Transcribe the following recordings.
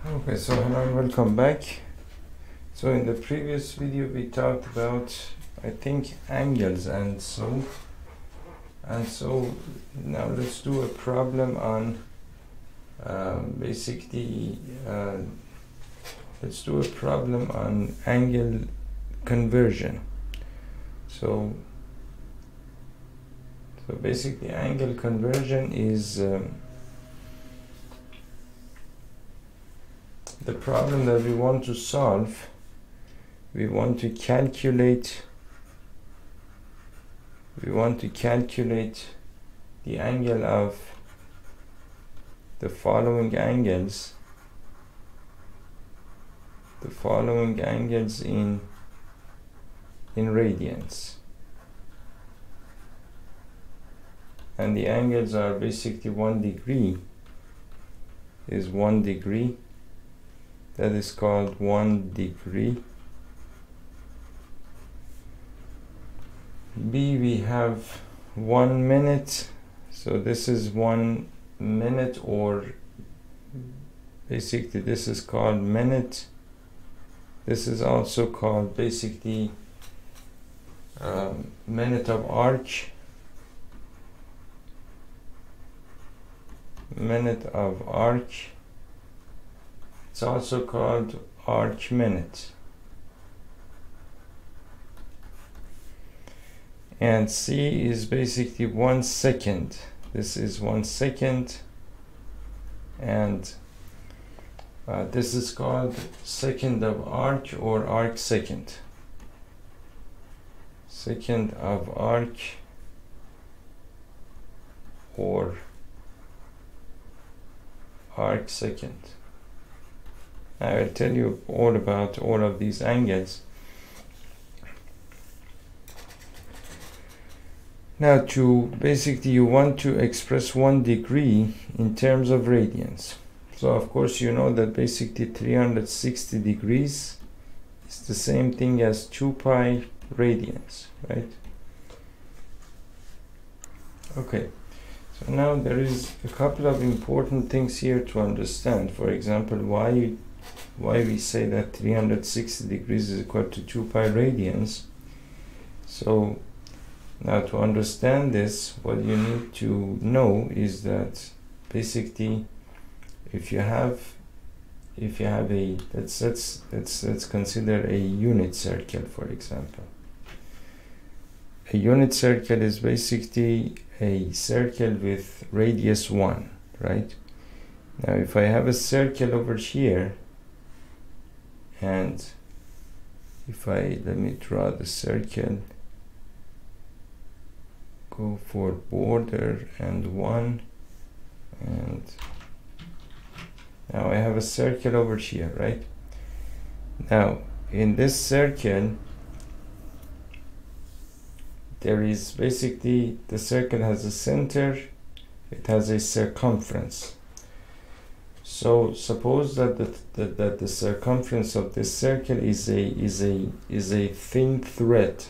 Okay, so hello and welcome back. So in the previous video we talked about, I think, angles, and so now let's do a problem on let's do a problem on angle conversion. So basically angle conversion is the problem that we want to solve. We want to calculate the angle of the following angles in radians, and the angles are basically 1 degree is 1 degree. That is called 1 degree. B, we have 1 minute, so this is 1 minute, or basically this is called minute. This is also called basically minute of arc. Minute of arc. It's also called arc minute. And C is basically 1 second. This is 1 second, and this is called second of arc or arc second. Second of arc or arc second. I will tell you all about all of these angles. Now, you want to express 1 degree in terms of radians. So of course you know that basically 360 degrees is the same thing as 2 pi radians, right? Okay, so now there is a couple of important things here to understand. For example, why we say that 360 degrees is equal to 2 pi radians. So now, to understand this, what you need to know is that basically if you have a let's consider a unit circle, for example. A unit circle is basically a circle with radius 1, right? Now if I have a circle over here, and if let me draw the circle, go for border and 1, and now I have a circle over here, right? Now in this circle there is basically, the circle has a center, it has a circumference. So suppose that the circumference of this circle is a thin thread,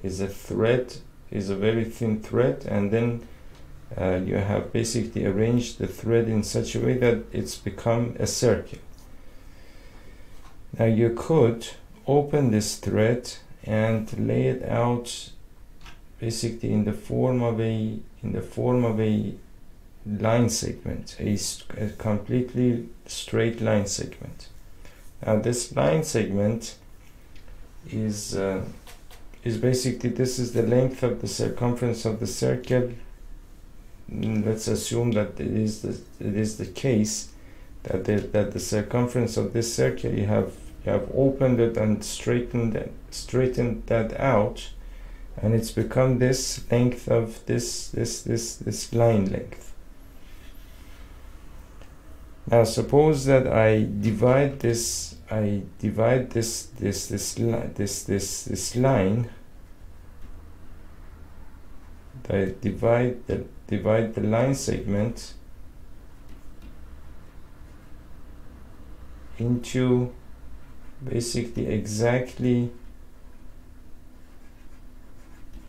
is a very thin thread, and then you have basically arranged the thread in such a way that it's become a circle. Now you could open this thread and lay it out basically in the form of a line segment, a completely straight line segment. Now this line segment is basically, this is the length of the circumference of the circle. Let's assume that it is the case that the circumference of this circle, you have opened it and straightened that out, and it's become this length of this line length. Now suppose that I divide this line. I divide the line segment into basically exactly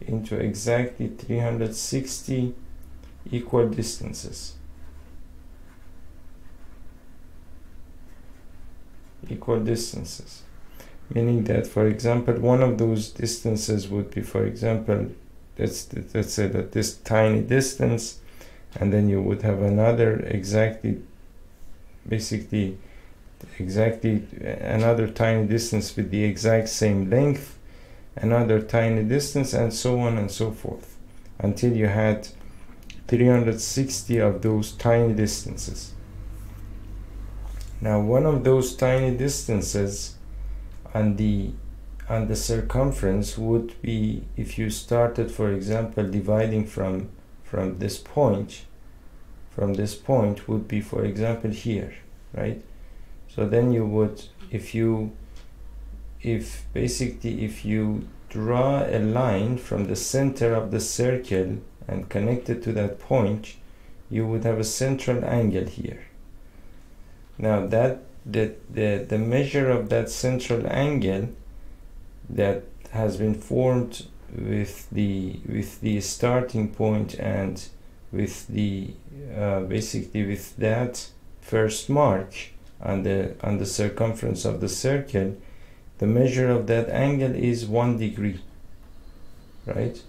360 equal distances. equal distances, meaning that, for example, one of those distances would be, for example, let's say that this tiny distance, and then you would have another basically another tiny distance with the exact same length, another tiny distance, and so on and so forth, until you had 360 of those tiny distances. Now, one of those tiny distances on the circumference would be, if you started, for example, dividing from this point, would be, for example, here, right? So then you would, if you draw a line from the center of the circle and connect it to that point, you would have a central angle here. Now that the measure of that central angle that has been formed with the starting point and with the basically with that first mark on the circumference of the circle, the measure of that angle is 1 degree, right?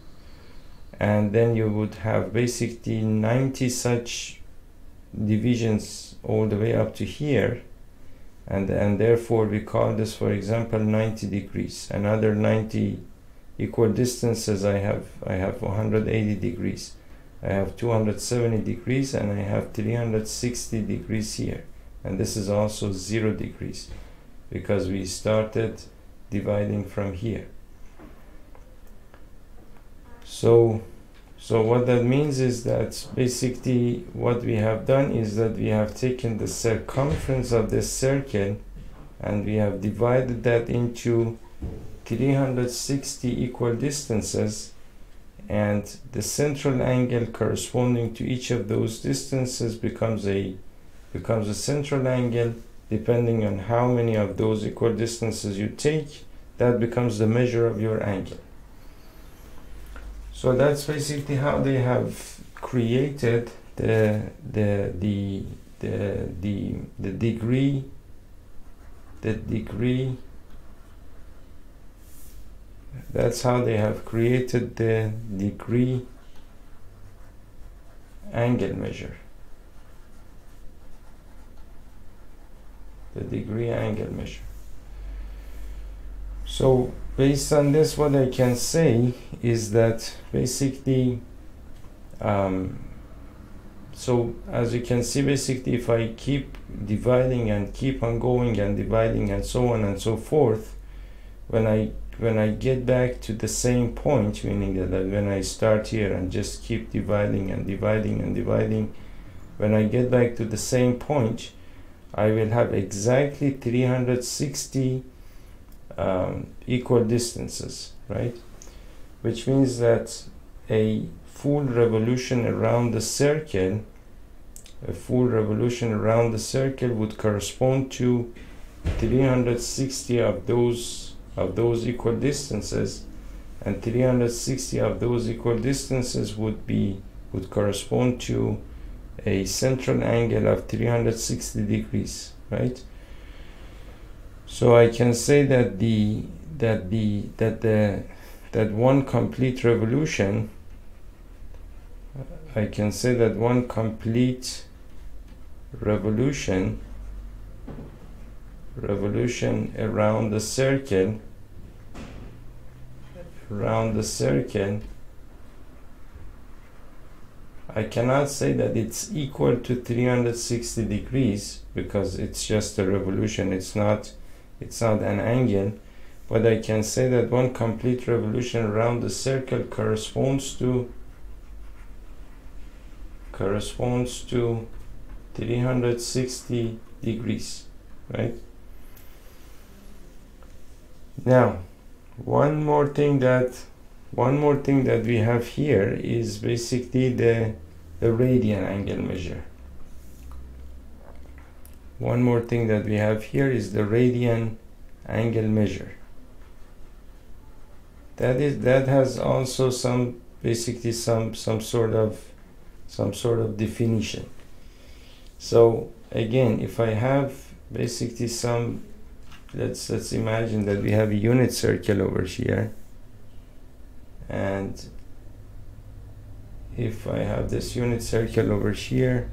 And then you would have basically 90 such divisions all the way up to here, and therefore we call this, for example, 90 degrees. Another 90 equal distances, I have 180 degrees, I have 270 degrees, and I have 360 degrees here, and this is also 0 degrees because we started dividing from here. So what that means is that basically what we have done is that we have taken the circumference of this circle and we have divided that into 360 equal distances, and the central angle corresponding to each of those distances becomes a central angle. Depending on how many of those equal distances you take, that becomes the measure of your angle. So that's basically how they have created the degree. That's how they have created the degree angle measure. The degree angle measure. So based on this, what I can say is that basically, so as you can see, basically if I keep dividing and keep on going and dividing and so on and so forth, when I get back to the same point, meaning that when I start here and just keep dividing and dividing and dividing, when I get back to the same point, I will have exactly 360 equal distances, right? Which means that a full revolution around the circle, would correspond to 360 of those equal distances, and 360 of those equal distances would correspond to a central angle of 360 degrees, right? So I can say that one complete revolution, revolution around the circle, I cannot say that it's equal to 360 degrees because it's just a revolution, it's not an angle, but I can say that one complete revolution around the circle corresponds to 360 degrees, right? Now, one more thing that we have here is basically the radian angle measure. One more thing that we have here is the radian angle measure. That has also some sort of definition. So again, if I have basically some let's imagine that we have a unit circle over here, and if I have this unit circle over here,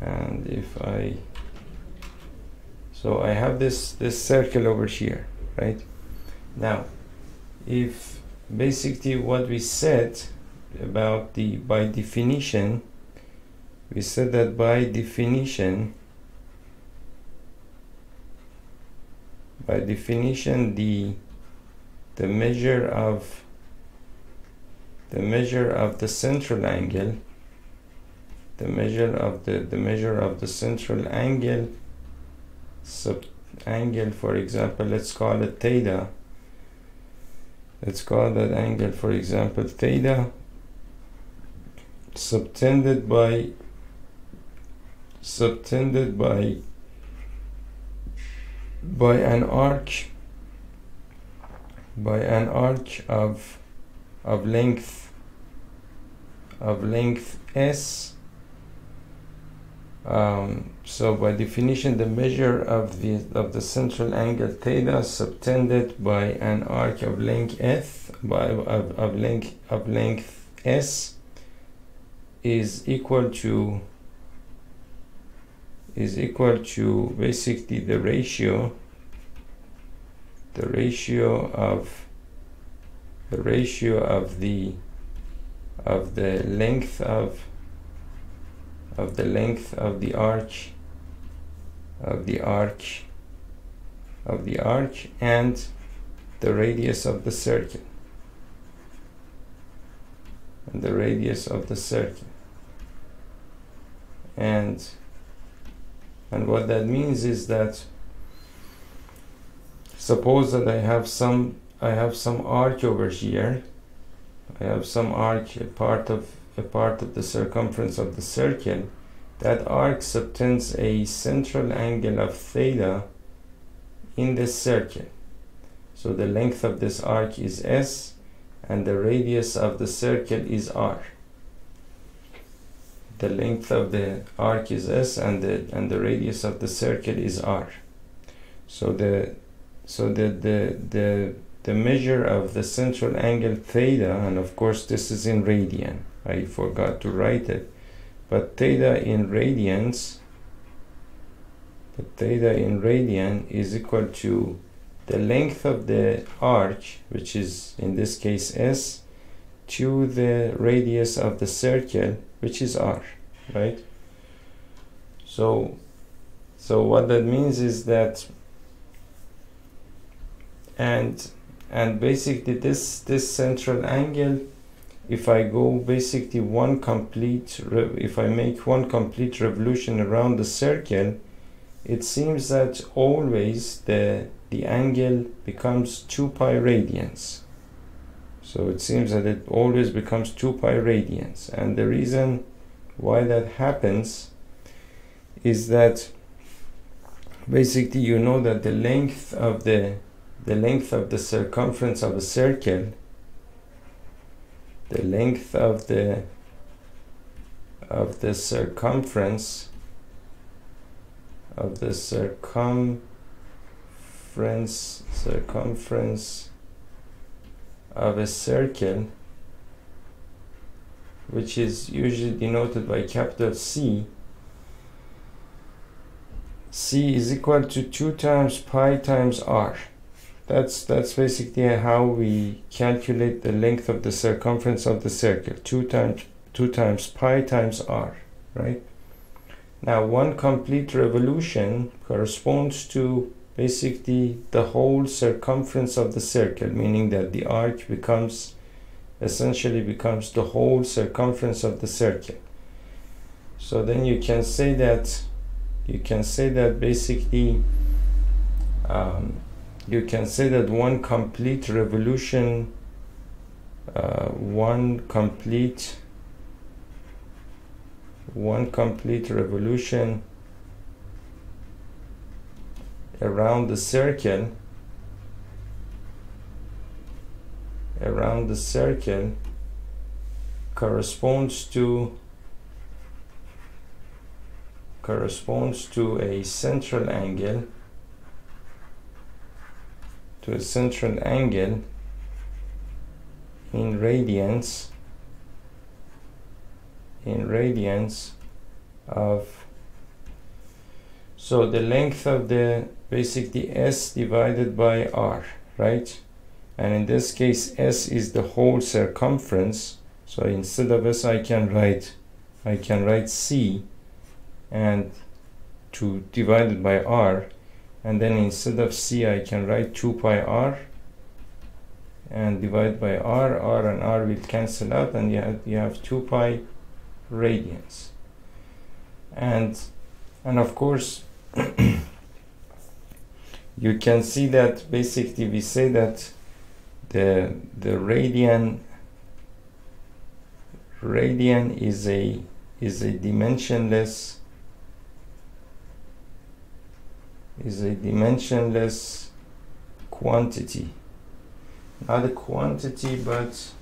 and if I have this circle over here, right? Now, if basically what we said about by definition, we said that by definition the measure of the central angle, the measure of the central angle, angle, for example, let's call it theta. Let's call that angle, for example, theta, subtended by an arc of length s. So by definition, the measure of the central angle theta subtended by an arc of length length s is equal to basically the ratio of the length of the arc and the radius of the circle, and what that means is that, suppose that I have some arc over here. I have some arc, a part of the circumference of the circle. That arc subtends a central angle of theta in this circle. So the length of this arc is s, and the radius of the circle is r. The length of the arc is s, and the radius of the circle is r. So the measure of the central angle theta, and of course this is in radian, I forgot to write it, but theta in radian is equal to the length of the arc, which is in this case s, to the radius of the circle, which is r, right? So what that means is that, and basically this central angle, if I go basically if I make one complete revolution around the circle, it seems that always the angle becomes 2 pi radians. So it seems that it always becomes 2 pi radians, and the reason why that happens is that basically you know that the length of the circumference of a circle, the length of the circumference of a circle, which is usually denoted by capital C. C is equal to 2 times pi times r. That's basically how we calculate the length of the circumference of the circle. 2 times pi times r, right? Now, one complete revolution corresponds to basically the whole circumference of the circle, meaning that the arc essentially becomes the whole circumference of the circle. So then you can say that basically you can say that one complete revolution around the circle corresponds to corresponds to a central angle, in radians of, so the length of the basically S divided by R, right? And in this case S is the whole circumference, so instead of S I can write C and to divided by R, and then instead of C I can write 2 pi R and divide by R. R and R will cancel out, and you have 2 pi radians. And of course you can see that basically we say that the radian is a dimensionless quantity, not a quantity, but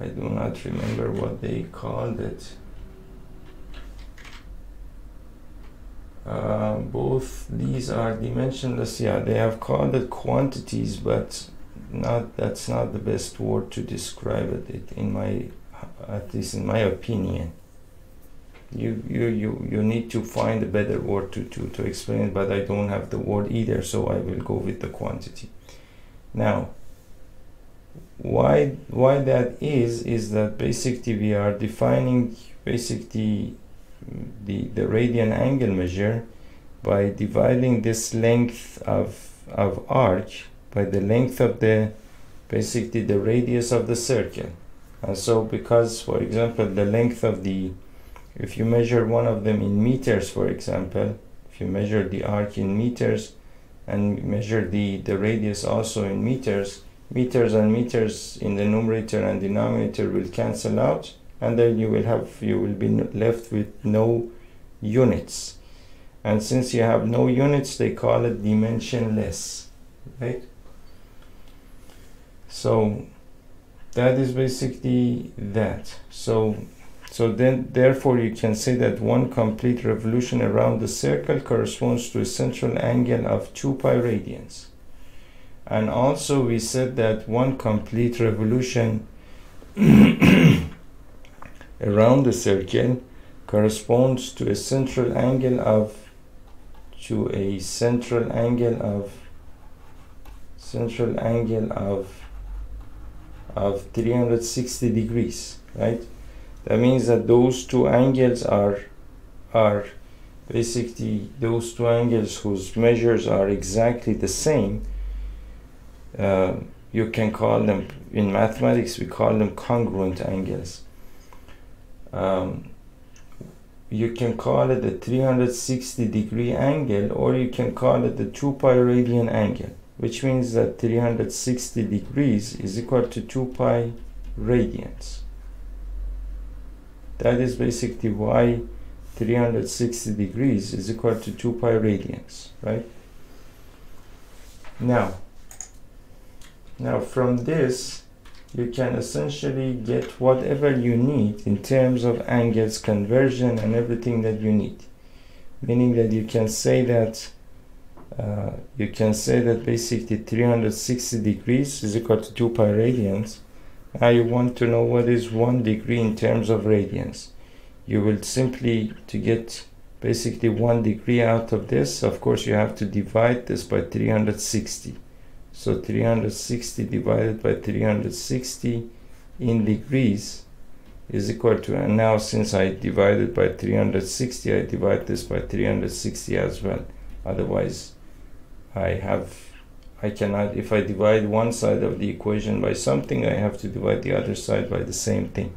I do not remember what they called it. Both these are dimensionless. Yeah, they have called it quantities, but that's not the best word to describe it at least in my opinion. You need to find a better word to explain it, but I don't have the word either, so I will go with the quantity. Now, why that is that basically we are defining basically the radian angle measure by dividing this length of arc by the length of the basically the radius of the circle. And so because, for example, the length of if you measure one of them in meters, for example, if you measure the arc in meters and measure the radius also in meters, meters and meters in the numerator and denominator will cancel out, and then you will be left with no units. And since you have no units, they call it dimensionless, right? So that is basically that. So then therefore you can say that one complete revolution around the circle corresponds to a central angle of 2 pi radians. And also we said that one complete revolution around the circle corresponds to a central angle of 360 degrees, right? That means that those two angles are basically those two angles whose measures are exactly the same. You can call them, in mathematics we call them congruent angles. You can call it a 360 degree angle, or you can call it the 2 pi radian angle, which means that 360 degrees is equal to 2 pi radians. That is basically why 360 degrees is equal to 2 pi radians, right? Now from this you can essentially get whatever you need in terms of angles, conversion, and everything that you need. Meaning that you can say that basically 360 degrees is equal to 2 pi radians. Now you want to know what is 1 degree in terms of radians. You will simply, to get basically 1 degree out of this, of course you have to divide this by 360. So 360 divided by 360 in degrees is equal to, and now since I divided by 360, I divide this by 360 as well. Otherwise I cannot, if I divide one side of the equation by something, I have to divide the other side by the same thing.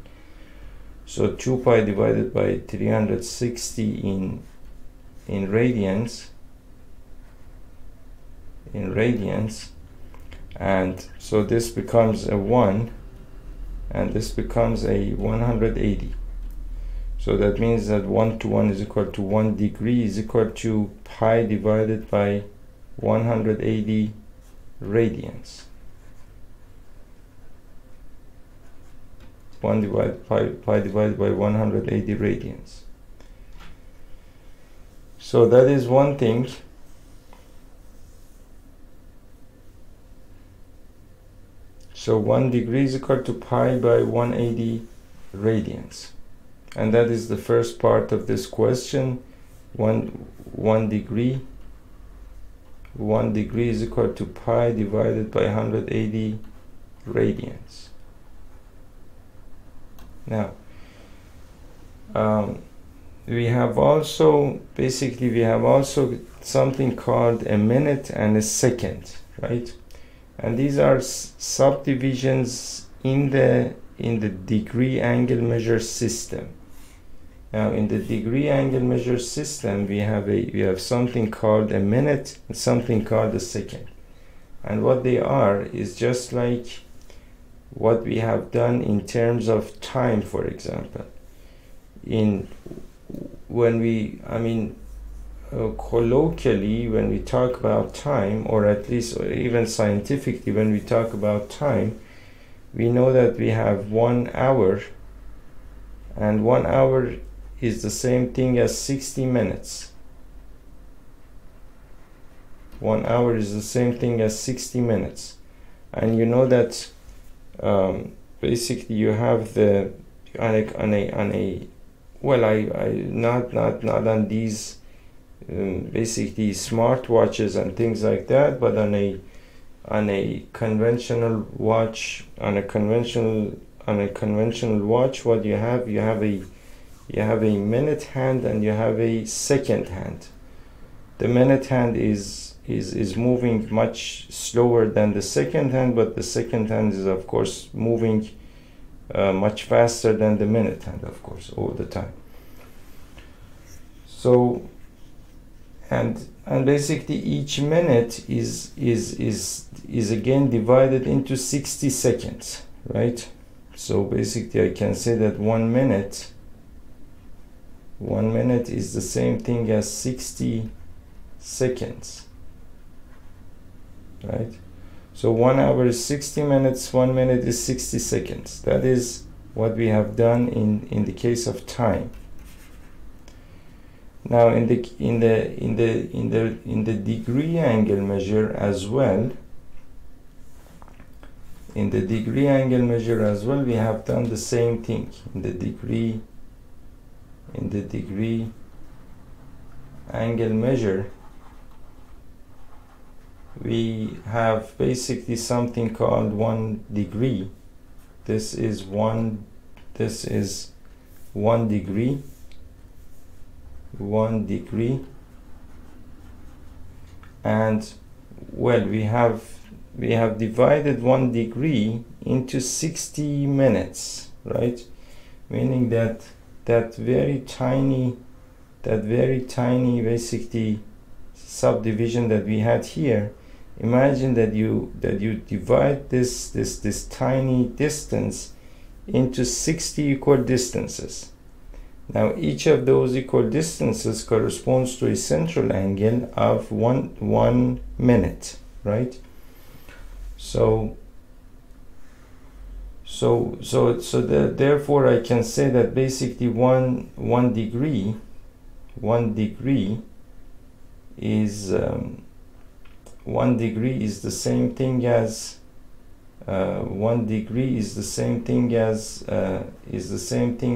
So 2 pi divided by 360 in radians, and so this becomes a 1 and this becomes a 180. So that means that 1 to 1 is equal to 1 degree is equal to pi divided by 180 radians. 1 divided pi divided by 180 radians. So that is one thing. So 1 degree is equal to pi by 180 radians. And that is the first part of this question. 1 degree is equal to pi divided by 180 radians. Now, we have also something called a minute and a second, right? And these are subdivisions in the degree angle measure system. Now, in the degree angle measure system, we have something called a minute and something called a second. And what they are is just like what we have done in terms of time, for example. Colloquially, when we talk about time, or at least or even scientifically when we talk about time, we know that we have 1 hour, and 1 hour is the same thing as 60 minutes. 1 hour is the same thing as 60 minutes. And you know that basically you have the not on these basically smartwatches and things like that, but on a conventional watch, on a conventional watch, what you have a minute hand and you have a second hand. The minute hand is moving much slower than the second hand, but the second hand is of course moving much faster than the minute hand, of course, all the time. So and basically each minute is again divided into 60 seconds, right? So basically I can say that 1 minute is the same thing as 60 seconds, right? So 1 hour is 60 minutes, 1 minute is 60 seconds. That is what we have done in the case of time. Now in the degree angle measure as well, we have done the same thing. In the degree angle measure, we have basically something called 1 degree. This is one degree. 1 degree, and well, we have divided 1 degree into 60 minutes, right? Meaning that very tiny basically subdivision that we had here. Imagine that you divide this tiny distance into 60 equal distances. Now each of those equal distances corresponds to a central angle of one minute, right? So therefore I can say that basically one degree is 1 degree is the same thing as 1 degree is the same thing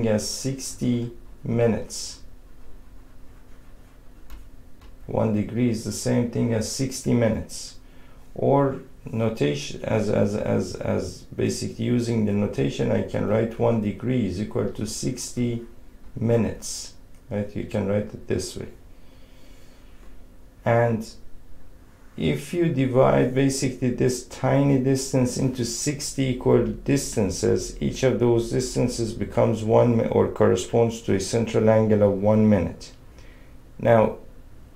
as 60 minutes. 1 degree is the same thing as 60 minutes, or notation as basically using the notation, I can write 1 degree is equal to 60 minutes, right? You can write it this way. And if you divide basically this tiny distance into 60 equal distances, each of those distances becomes or corresponds to a central angle of 1 minute. Now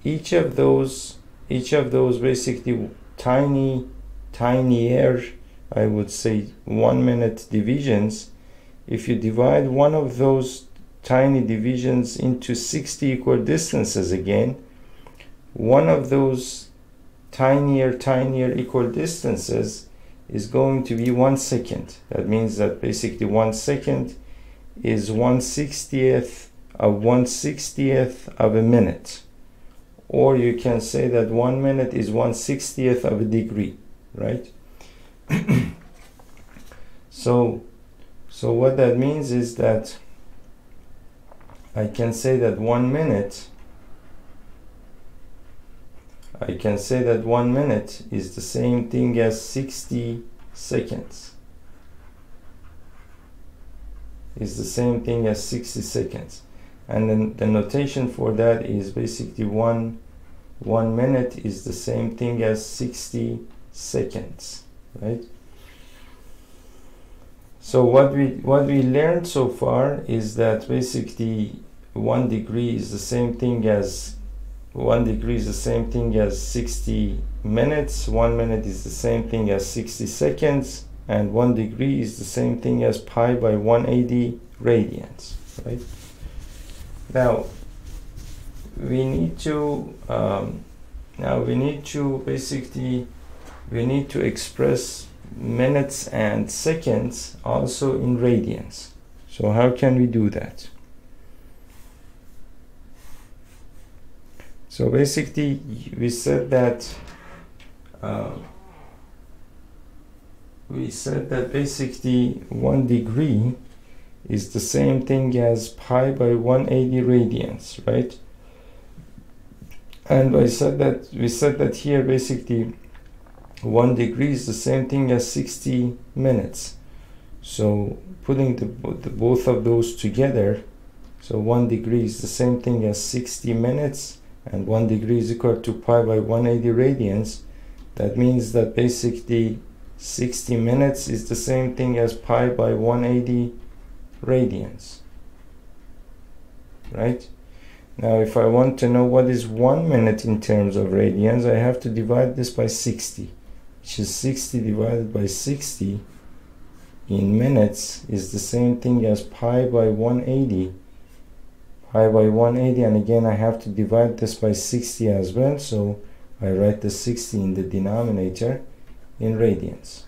each of those basically tinier, I would say 1 minute divisions, if you divide one of those tiny divisions into 60 equal distances again, one of those tinier equal distances is going to be 1 second. That means that basically 1 second is 1/60th of a minute, or you can say that 1 minute is 1/60th of a degree, right? So what that means is that I can say that 1 minute is the same thing as 60 seconds. Is the same thing as 60 seconds. And then the notation for that is basically one minute is the same thing as 60 seconds, right? So what we learned so far is that basically 1 degree is the same thing as 60 minutes, 1 minute is the same thing as 60 seconds, and 1 degree is the same thing as pi by 180 radians, right? Now we need to express minutes and seconds also in radians. So how can we do that? So basically we said that basically 1 degree is the same thing as pi by 180 radians, right? And we said that here basically 1 degree is the same thing as 60 minutes. So putting both of those together, so 1 degree is the same thing as 60 minutes, and 1 degree is equal to pi by 180 radians. That means that basically 60 minutes is the same thing as pi by 180 radians, right? Now if I want to know what is 1 minute in terms of radians, I have to divide this by 60, which is 60 divided by 60 in minutes is the same thing as pi by 180. Pi by 180, and again I have to divide this by 60 as well, so I write the 60 in the denominator in radians,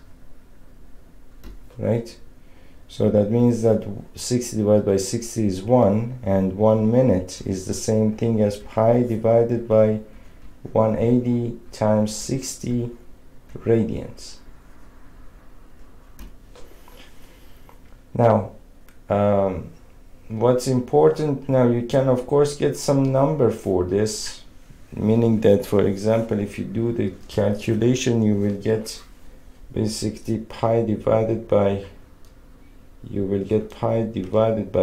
right? So that means that 60 divided by 60 is 1, and 1 minute is the same thing as pi divided by 180 times 60 radians. Now what's important now, you can of course get some number for this, meaning that for example if you do the calculation you will get basically pi divided by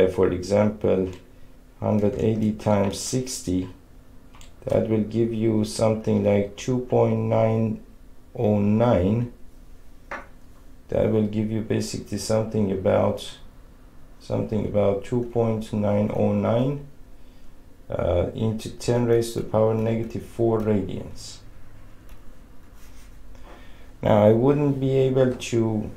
for example 180 times 60. That will give you something like 2.909. That will give you basically something about 2.909 into 10 raised to the power negative 4 radians. Now I wouldn't be able to,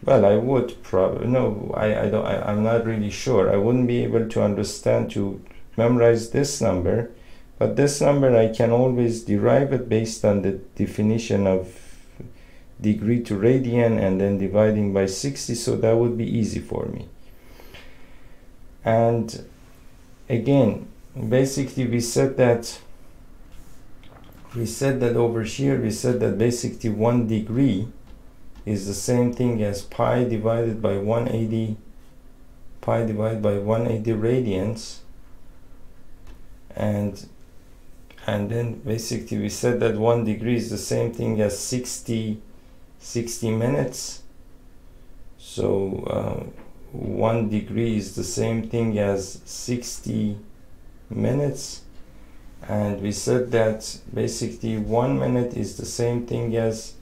well, I would probably, no, I'm not really sure. I wouldn't be able to memorize this number, but this number I can always derive it based on the definition of degree to radian and then dividing by 60, so that would be easy for me. And again, basically we said that over here, we said that basically 1 degree is the same thing as pi divided by 180 radians, and then basically we said that 1 degree is the same thing as 60 minutes. So 1 degree is the same thing as 60 minutes, and we said that basically 1 minute is the same thing as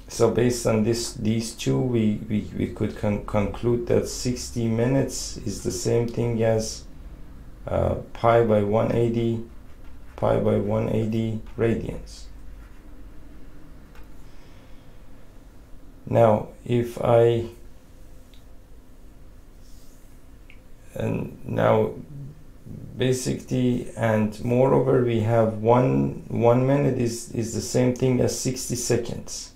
so based on these two we could conclude that 60 minutes is the same thing as pi by 180 radians. Now if I basically, and moreover we have one minute is the same thing as 60 seconds.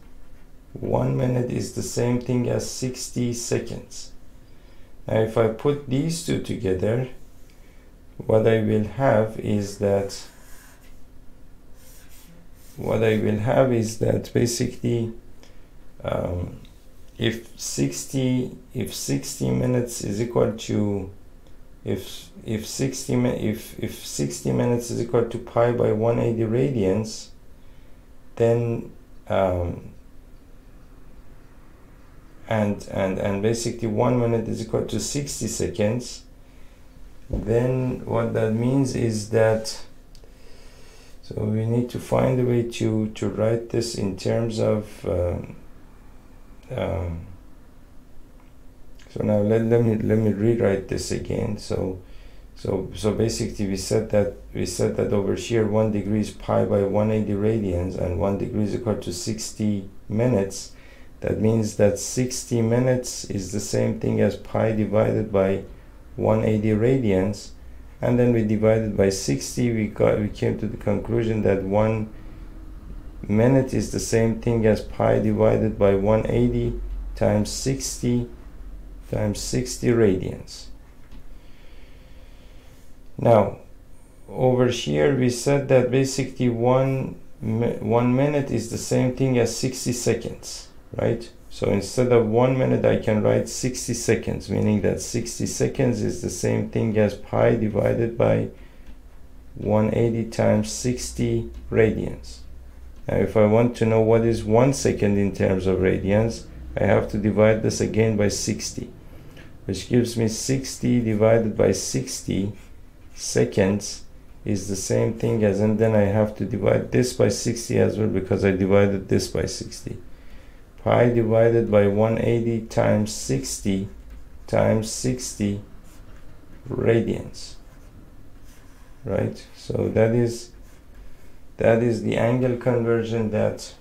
1 minute is the same thing as 60 seconds. Now if I put these two together, what I will have is that basically if 60 minutes is equal to if 60 minutes is equal to pi by 180 radians, then and basically 1 minute is equal to 60 seconds, then what that means is that, so we need to find a way to write this in terms of so now let me rewrite this again. So basically we said that over here 1 degree is pi by 180 radians and 1 degree is equal to 60 minutes. That means that 60 minutes is the same thing as pi divided by 180 radians, and then we divided by 60. We came to the conclusion that 1 minute is the same thing as pi divided by 180 times 60 radians. Now over here we said that basically one minute is the same thing as 60 seconds, right? So instead of 1 minute I can write 60 seconds, meaning that 60 seconds is the same thing as pi divided by 180 times 60 radians. Now if I want to know what is 1 second in terms of radians, I have to divide this again by 60, which gives me 60 divided by 60 seconds is the same thing as, and then I have to divide this by 60 as well because I divided this by 60. Pi divided by 180 times 60 radians, right? So that is the angle conversion that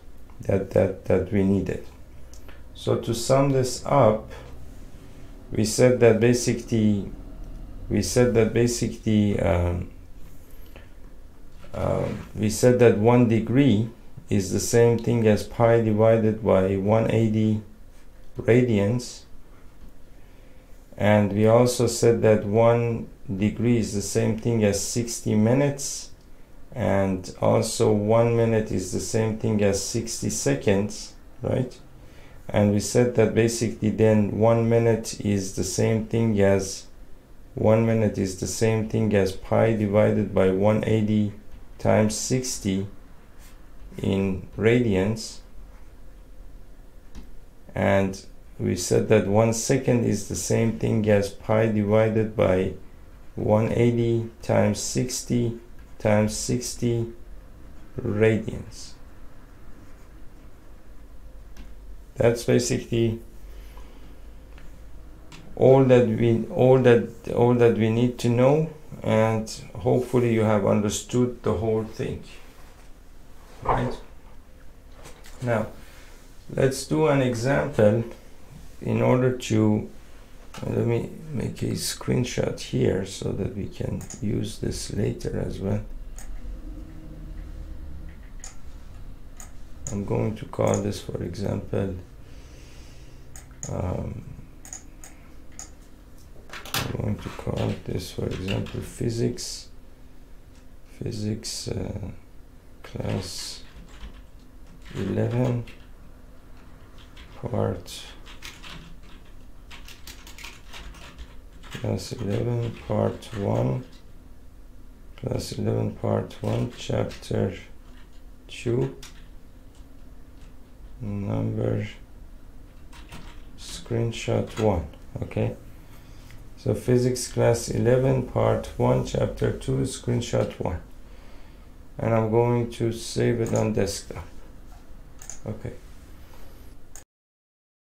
we needed. So to sum this up, we said that basically 1 degree is the same thing as pi divided by 180 radians, and we also said that 1 degree is the same thing as 60 minutes, and also 1 minute is the same thing as 60 seconds, right? And we said that basically then 1 minute is the same thing as pi divided by 180 times 60 in radians, and we said that 1 second is the same thing as pi divided by 180 times 60 radians. That's basically all that we need to know, and hopefully you have understood the whole thing, right? Now let's do an example in order to let me make a screenshot here so that we can use this later as well. I'm going to call this, for example, physics class 11 part 1 chapter 2 number screenshot 1. Okay, so physics class 11 part 1 chapter 2 screenshot 1, and I'm going to save it on desktop. Okay.